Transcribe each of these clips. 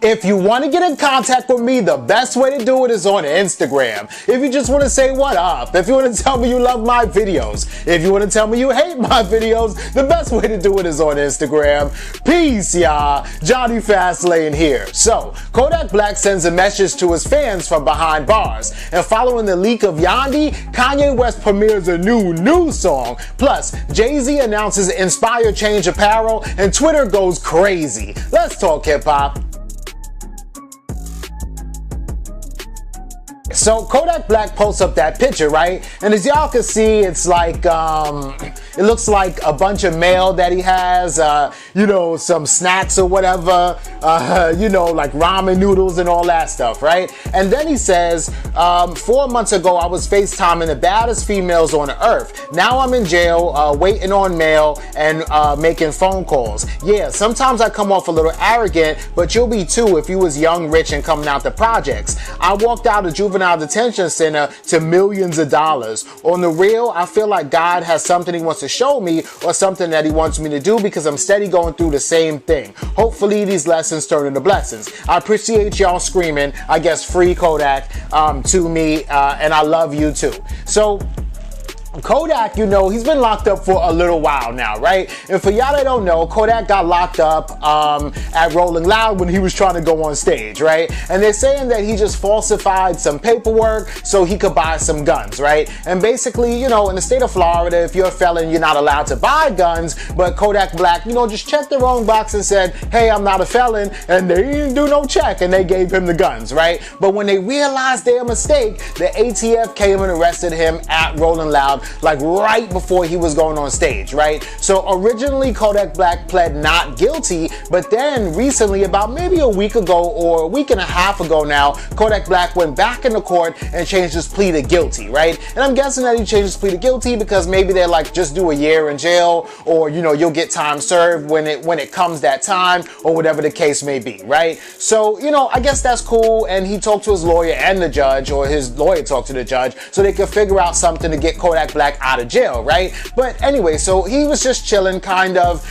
If you want to get in contact with me, the best way to do it is on Instagram. If you just want to say what up, if you want to tell me you love my videos, if you want to tell me you hate my videos, the best way to do it is on Instagram. Peace, y'all. Jonny Fastlane here. So, Kodak Black sends a message to his fans from behind bars. And following the leak of Yhandi, Kanye West premieres a new song. Plus, Jay-Z announces Inspire Change Apparel, and Twitter goes crazy. Let's talk hip-hop. So Kodak Black posts up that picture, right? And as y'all can see, it's like, it looks like a bunch of mail that he has, you know, some snacks or whatever, you know, like ramen noodles and all that stuff, right? And then he says, 4 months ago, I was FaceTiming the baddest females on earth. Now I'm in jail, waiting on mail and making phone calls. Yeah, sometimes I come off a little arrogant, but you'll be too if you was young, rich, and coming out the projects. I walked out of juvenile detention center to millions of dollars. On the real, I feel like God has something he wants to show me or something that he wants me to do because I'm steady going through the same thing. Hopefully these lessons turn into blessings. I appreciate y'all screaming, I guess, free Kodak to me, and I love you too. So Kodak, you know, he's been locked up for a little while now, right? And for y'all that don't know, Kodak got locked up at Rolling Loud when he was trying to go on stage, right? And they're saying that he just falsified some paperwork so he could buy some guns, right? And basically, you know, in the state of Florida, if you're a felon, you're not allowed to buy guns, but Kodak Black, you know, just checked the wrong box and said, hey, I'm not a felon, and they didn't do no check, and they gave him the guns, right? But when they realized their mistake, the ATF came and arrested him at Rolling Loud like right before he was going on stage, right? So originally Kodak Black pled not guilty, but then recently, about maybe a week ago or a week and a half ago now, Kodak Black went back into court and changed his plea to guilty, right? And I'm guessing that he changed his plea to guilty because maybe they're like, just do a year in jail, or you know, you'll get time served when it comes that time, or whatever the case may be, right? So, you know, I guess that's cool, and he talked to his lawyer and the judge, or his lawyer talked to the judge, so they could figure out something to get Kodak Black out of jail, right? But anyway, so he was just chilling, kind of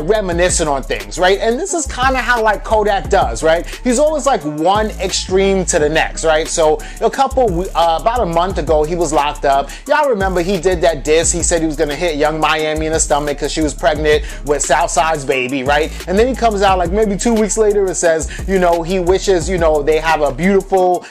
reminiscing on things, right? And this is kind of how like Kodak does, right? He's always like one extreme to the next, right? So about a month ago, he was locked up. Y'all remember he did that diss. He said he was gonna hit Young Miami in the stomach because she was pregnant with Southside's baby, right? And then he comes out like maybe 2 weeks later and says, you know, he wishes, you know, they have a beautiful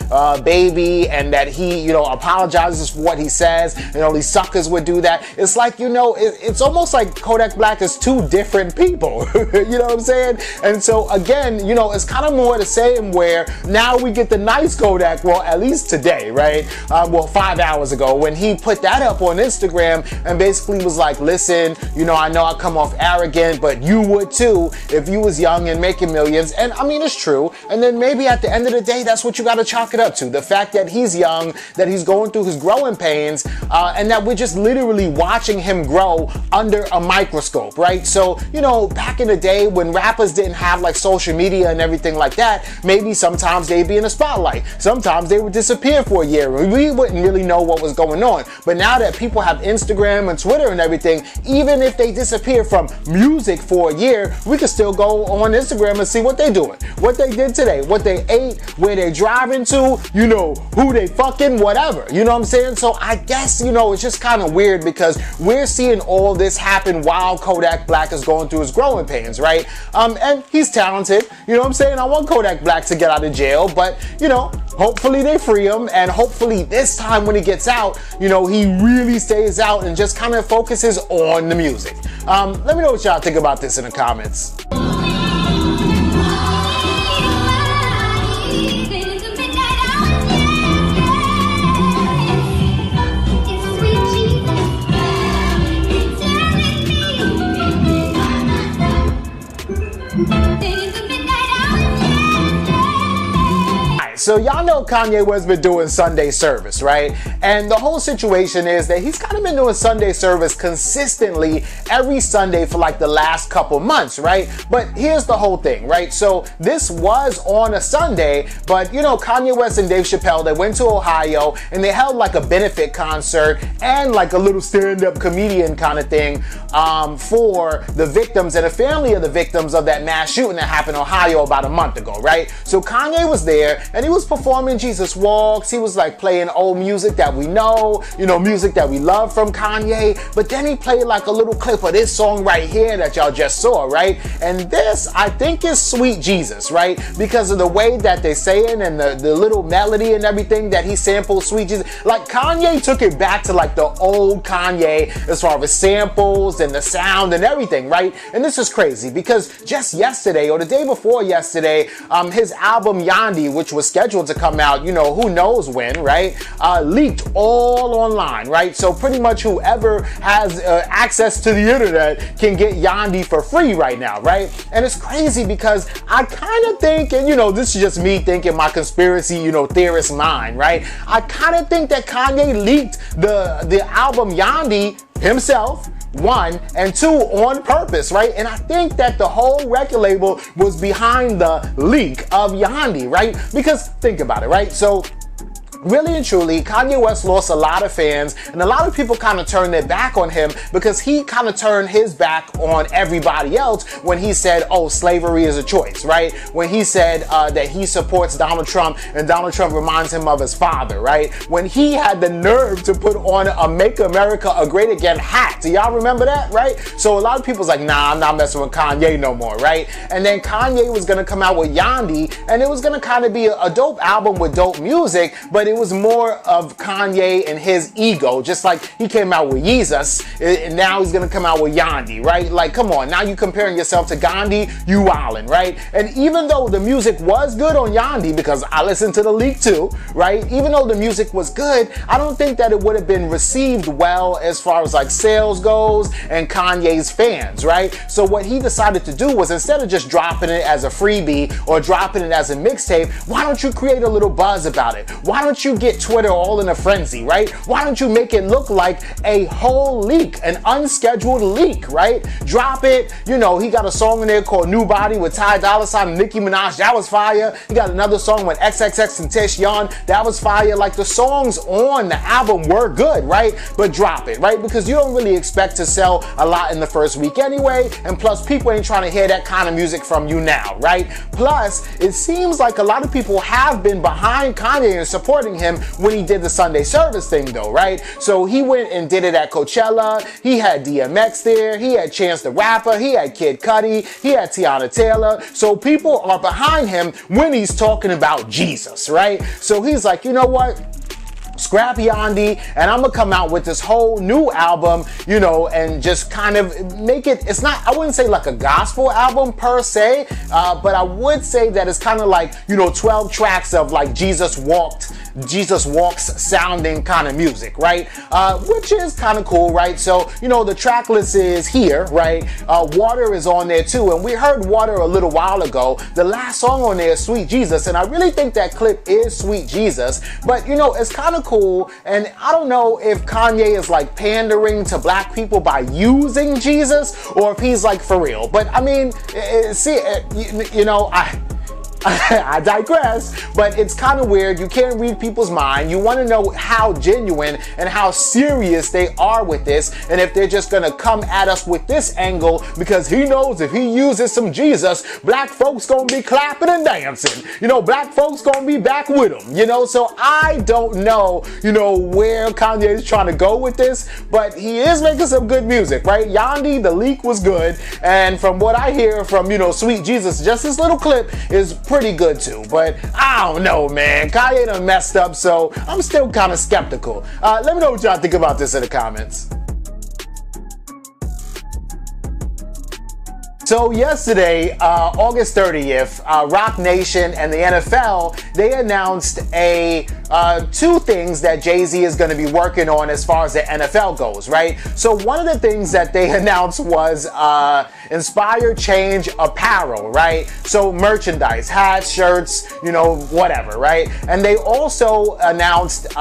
baby, and that he, you know, apologizes for what he says, and all these suckers would do that. It's like, you know, it's almost like Kodak Black is two different people. You know what I'm saying? And so again, you know, it's kind of more the same, where now we get the nice Kodak, well, at least today, right? Well, 5 hours ago, when he put that up on Instagram and basically was like, listen, you know I come off arrogant, but you would too if you was young and making millions. And I mean, it's true. And then maybe at the end of the day, that's what you got to chalk it up to. The fact that he's young, that he's going through his growing pains, and that we're just literally watching him grow under a microscope, right? So, you know, back in the day when rappers didn't have like social media and everything like that, maybe sometimes they'd be in the spotlight. Sometimes they would disappear for a year. We wouldn't really know what was going on. But now that people have Instagram and Twitter and everything, even if they disappear from music for a year, we can still go on Instagram and see what they're doing, what they did today, what they ate, where they driving to, you know, who they fucking, whatever. You know what I'm saying? So I guess, you know, it's just kind of weird because we're seeing all this happen while Kodak Black is going through his growing pains, right? And he's talented, you know what I'm saying? I want Kodak Black to get out of jail, but, you know, hopefully they free him, and hopefully this time when he gets out, you know, he really stays out and just kind of focuses on the music. Let me know what y'all think about this in the comments. right, so y'all know Kanye West been doing Sunday service, right? And the whole situation is that he's kind of been doing Sunday service consistently every Sunday for like the last couple months, right? But here's the whole thing, right? So this was on a Sunday, but you know, Kanye West and Dave Chappelle, they went to Ohio and they held like a benefit concert and like a little stand-up comedian kind of thing for the victims and the family of the victims of that mass shooting that happened in Ohio about a month ago, right? So Kanye was there and he was performing Jesus Walks. He was like playing old music that we know, you know, music that we love from Kanye. But then he played like a little clip of this song right here that y'all just saw, right? And this, I think, is Sweet Jesus, right? Because of the way that they say it and the little melody and everything that he sampled Sweet Jesus. Like Kanye took it back to like the old Kanye as far as samples and the sound and everything, right? And this is crazy because just yesterday or the day before yesterday, his album Yhandi, which was scheduled to come out, you know, who knows when, right? Leaked all online, right? So pretty much whoever has access to the internet can get Yhandi for free right now, right? And it's crazy because I kind of think, and you know, this is just me thinking my conspiracy, you know, theorist mind, right? I kind of think that Kanye leaked the album Yhandi himself, one, and two, on purpose, right? And I think that the whole record label was behind the leak of Yhandi, right? Because think about it, right? So really and truly, Kanye West lost a lot of fans and a lot of people kind of turned their back on him because he kind of turned his back on everybody else when he said, oh, slavery is a choice, right? When he said that he supports Donald Trump and Donald Trump reminds him of his father, right? When he had the nerve to put on a Make America a Great Again hat. Do y'all remember that, right? So a lot of people's like, nah, I'm not messing with Kanye no more, right? And then Kanye was going to come out with Yhandi and it was going to kind of be a dope album with dope music, but it was more of Kanye and his ego, just like he came out with Jesus and now he's gonna come out with Yhandi, right? Like, come on, now you comparing yourself to Gandhi, you wildin', right? And even though the music was good on Yhandi, because I listened to the leak too, right? Even though the music was good, I don't think that it would have been received well as far as like sales goes and Kanye's fans, right? So what he decided to do was, instead of just dropping it as a freebie or dropping it as a mixtape, why don't you create a little buzz about it? Why don't you get Twitter all in a frenzy, right? Why don't you make it look like a whole leak, an unscheduled leak, right? Drop it. You know, he got a song in there called New Body with Ty Dolla $ign and Nicki Minaj. That was fire. He got another song with XXX and Tayshaun. That was fire. Like, the songs on the album were good, right? But drop it, right? Because you don't really expect to sell a lot in the first week anyway. And plus, people ain't trying to hear that kind of music from you now, right? Plus, it seems like a lot of people have been behind Kanye and supporting him when he did the Sunday service thing though, right? So he went and did it at Coachella. He had DMX there. He had Chance the Rapper. He had Kid Cudi. He had Tiana Taylor. So people are behind him when he's talking about Jesus, right? So he's like, you know what? Scrap Yhandi, and I'm gonna come out with this whole new album, you know, and just kind of make it, it's not, I wouldn't say like a gospel album per se, but I would say that it's kind of like, you know, 12 tracks of like Jesus Walks sounding kind of music, right? Which is kind of cool, right? So, you know, the track list is here, right? Water is on there too, and we heard Water a little while ago. The last song on there is Sweet Jesus, and I really think that clip is Sweet Jesus, but you know, it's kind of cool, and I don't know if Kanye is like pandering to black people by using Jesus, or if he's like for real. But I mean, you know, I digress, but it's kind of weird. You can't read people's mind. You want to know how genuine and how serious they are with this, and if they're just gonna come at us with this angle because he knows if he uses some Jesus, black folks gonna be clapping and dancing. You know, black folks gonna be back with him. You know, so I don't know, you know, where Kanye is trying to go with this, but he is making some good music, right? Yhandi, the leak was good, and from what I hear from, you know, Sweet Jesus, just this little clip is pretty good too. But I don't know, man. Kanye done messed up, so I'm still kind of skeptical. Let me know what y'all think about this in the comments. So yesterday, August 30th, Roc Nation and the NFL, they announced a two things that Jay-Z is going to be working on as far as the NFL goes, right? So one of the things that they announced was Inspire Change Apparel, right? So merchandise, hats, shirts, you know, whatever, right? And they also announced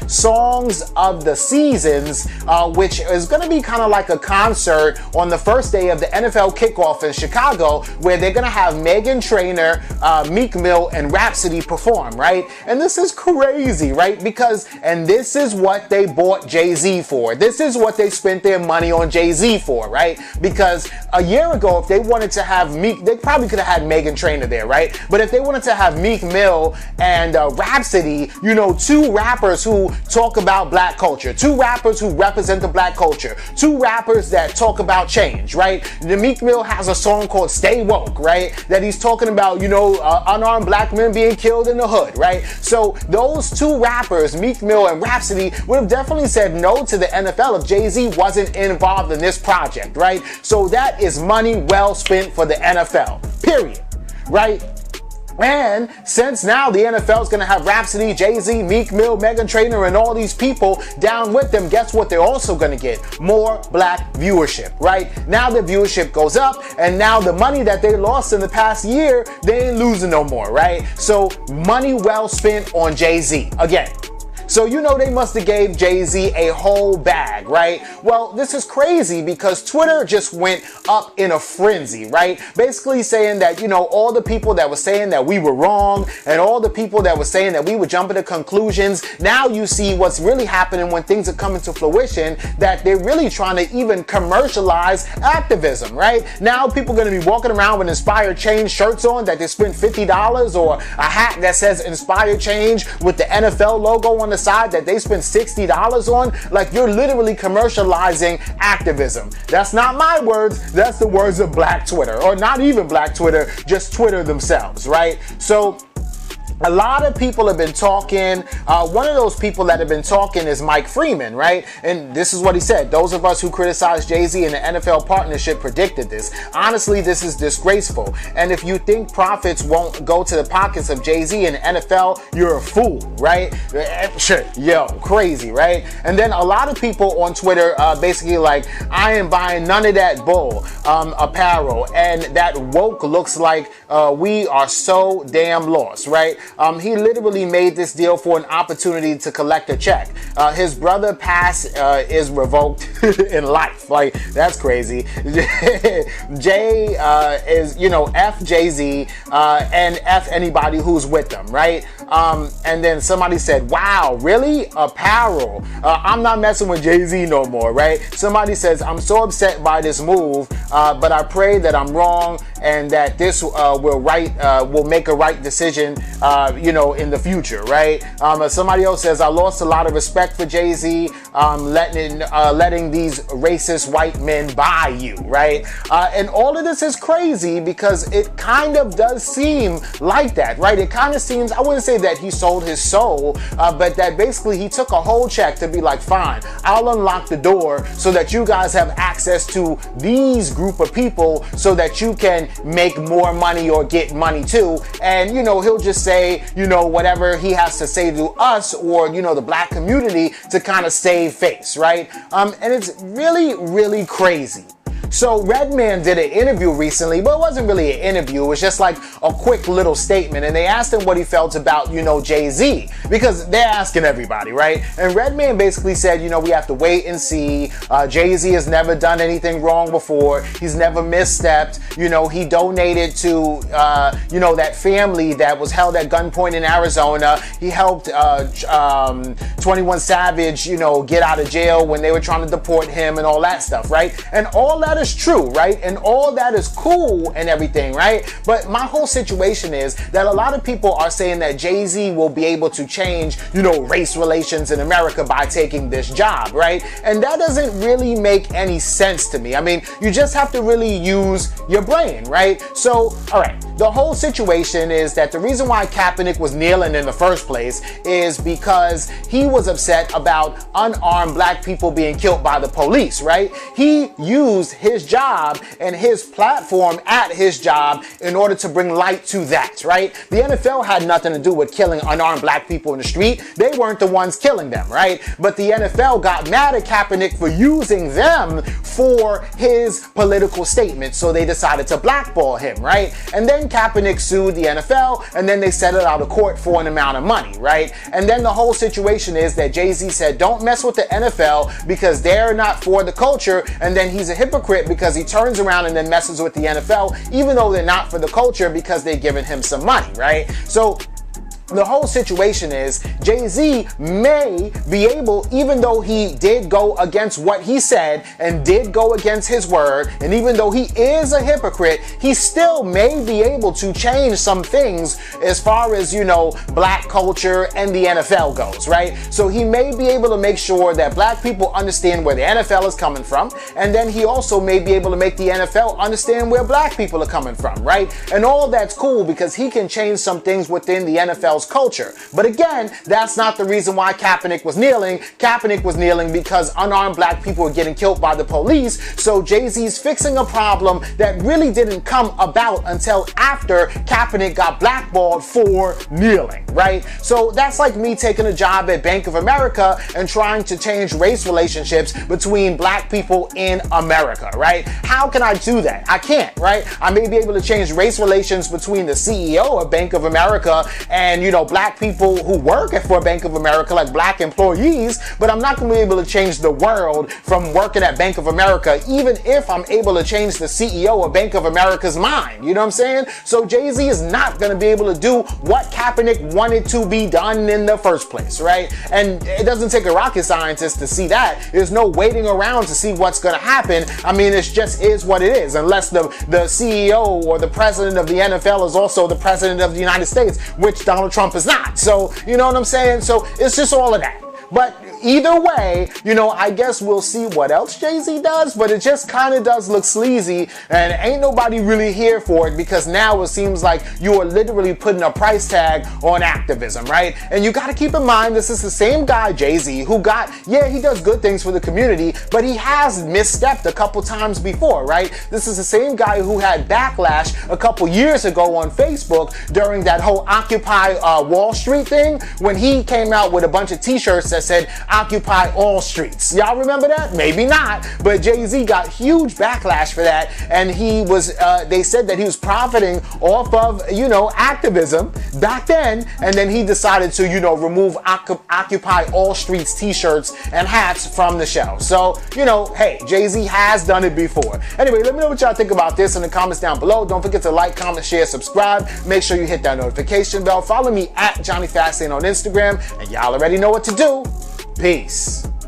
Songs of the Seasons, which is going to be kind of like a concert on the first day of the NFL kickoff in Chicago, where they're going to have Meghan Trainor, Meek Mill, and Rhapsody perform, right? And this is crazy, right? Because, and this is what they bought Jay-Z for. This is what they spent their money on Jay-Z for, right? Because a year ago, if they wanted to have Meek, they probably could have had Meghan Trainor there, right? But if they wanted to have Meek Mill and Rhapsody, you know, two rappers who talk about black culture, two rappers who represent the black culture, two rappers that talk about change, right? The Meek Mill has a song called Stay Woke, right? That he's talking about, you know, unarmed black men being killed in the hood, right? So those two rappers, Meek Mill and Rhapsody, would have definitely said no to the NFL if Jay-Z wasn't involved in this project, right? So that is money well spent for the NFL, period, right? And since now the NFL is going to have Rhapsody, Jay-Z, Meek Mill, Meghan Trainor, and all these people down with them, guess what they're also going to get? More black viewership, right? Now the viewership goes up, and now the money that they lost in the past year, they ain't losing no more, right? So money well spent on Jay-Z. Again, so you know they must have gave Jay-Z a whole bag, right? Well, this is crazy because Twitter just went up in a frenzy, right? Basically saying that, you know, all the people that were saying that we were wrong and all the people that were saying that we were jumping to conclusions, now you see what's really happening when things are coming to fruition, that they're really trying to even commercialize activism, right? Now people are going to be walking around with Inspire Change shirts on that they spent $50, or a hat that says Inspire Change with the NFL logo on the side that they spend $60 on. Like, you're literally commercializing activism. That's not my words, that's the words of Black Twitter, or not even Black Twitter, just Twitter themselves, right? So a lot of people have been talking. One of those people that have been talking is Mike Freeman, right? And this is what he said. Those of us who criticized Jay-Z and the NFL partnership predicted this. Honestly, this is disgraceful. And if you think profits won't go to the pockets of Jay-Z and the NFL, you're a fool, right? Sure, yo, crazy, right? And then a lot of people on Twitter basically like, I am buying none of that bull apparel. And that woke looks like we are so damn lost, right? He literally made this deal for an opportunity to collect a check. His brother pass is revoked in life. Like, that's crazy. Jay is, you know, F Jay-Z and F anybody who's with them, right? And then somebody said, wow, really? Apparel. I'm not messing with Jay-Z no more, right? Somebody says, I'm so upset by this move, but I pray that I'm wrong and that this will make a right decision, you know, in the future, right? Somebody else says, I lost a lot of respect for Jay-Z, letting these racist white men buy you, right? And all of this is crazy because it kind of does seem like that, right? It kind of seems, I wouldn't say that he sold his soul, but that basically he took a whole check to be like, fine, I'll unlock the door so that you guys have access to these group of people so that you can make more money or get money too. And, you know, he'll just say, you know, whatever he has to say to us or, you know, the black community to kind of save face, right? And it's really, really crazy. So Redman did an interview recently, but it wasn't really an interview. It was just like a quick little statement. And they asked him what he felt about, you know, Jay-Z, because they're asking everybody, right? And Redman basically said, you know, we have to wait and see. Jay-Z has never done anything wrong before. He's never misstepped. You know, he donated to, you know, that family that was held at gunpoint in Arizona. He helped 21 Savage, you know, get out of jail when they were trying to deport him and all that stuff, right? And all that is true, right? And all that is cool and everything, right? But my whole situation is that a lot of people are saying that Jay-Z will be able to change, you know, race relations in America by taking this job, right? And that doesn't really make any sense to me. I mean, you just have to really use your brain, right? So, all right, the whole situation is that the reason why Kaepernick was kneeling in the first place is because he was upset about unarmed black people being killed by the police, right? He used his his job and his platform at his job in order to bring light to that, right? The NFL had nothing to do with killing unarmed black people in the street. They weren't the ones killing them, right? But the NFL got mad at Kaepernick for using them for his political statement, so they decided to blackball him, right? And then Kaepernick sued the NFL, and then they settled out of court for an amount of money, right? And then the whole situation is that Jay-Z said, don't mess with the NFL because they're not for the culture, and then he's a hypocrite because he turns around and then messes with the NFL, even though they're not for the culture because they're giving him some money, right? So the whole situation is Jay-Z may be able, even though he did go against what he said and did go against his word, and even though he is a hypocrite, he still may be able to change some things as far as, you know, black culture and the NFL goes, right? So he may be able to make sure that black people understand where the NFL is coming from, and then he also may be able to make the NFL understand where black people are coming from, right? And all that's cool because he can change some things within the NFL's culture. But again, that's not the reason why Kaepernick was kneeling. Kaepernick was kneeling because unarmed black people were getting killed by the police. So Jay-Z's fixing a problem that really didn't come about until after Kaepernick got blackballed for kneeling, right? So that's like me taking a job at Bank of America and trying to change race relationships between black people in America, right? How can I do that? I can't, right? I may be able to change race relations between the CEO of Bank of America and, you know, black people who work for Bank of America, like black employees, but I'm not going to be able to change the world from working at Bank of America, even if I'm able to change the CEO of Bank of America's mind. You know what I'm saying? So Jay-Z is not going to be able to do what Kaepernick wanted to be done in the first place, right? And it doesn't take a rocket scientist to see that. There's no waiting around to see what's going to happen. I mean, it just is what it is, unless the CEO or the president of the NFL is also the president of the United States, which Donald Trump is not. So, you know what I'm saying? So it's just all of that. But either way, you know, I guess we'll see what else Jay-Z does, but it just kind of does look sleazy, and ain't nobody really here for it because now it seems like you are literally putting a price tag on activism, right? And you got to keep in mind, this is the same guy, Jay-Z, who he does good things for the community, but he has misstepped a couple times before, right? This is the same guy who had backlash a couple years ago on Facebook during that whole Occupy Wall Street thing, when he came out with a bunch of t-shirts that said Occupy all streets. Y'all remember that? Maybe not, but Jay-Z got huge backlash for that, and he was they said that he was profiting off of, you know, activism back then, and then he decided to, you know, remove Occupy all streets t-shirts and hats from the shelf. So, you know, hey, Jay-Z has done it before. Anyway, let me know what y'all think about this in the comments down below. Don't forget to like, comment, share, subscribe. Make sure you hit that notification bell. Follow me at Jonny Fastlane on Instagram, and y'all already know what to do. Peace.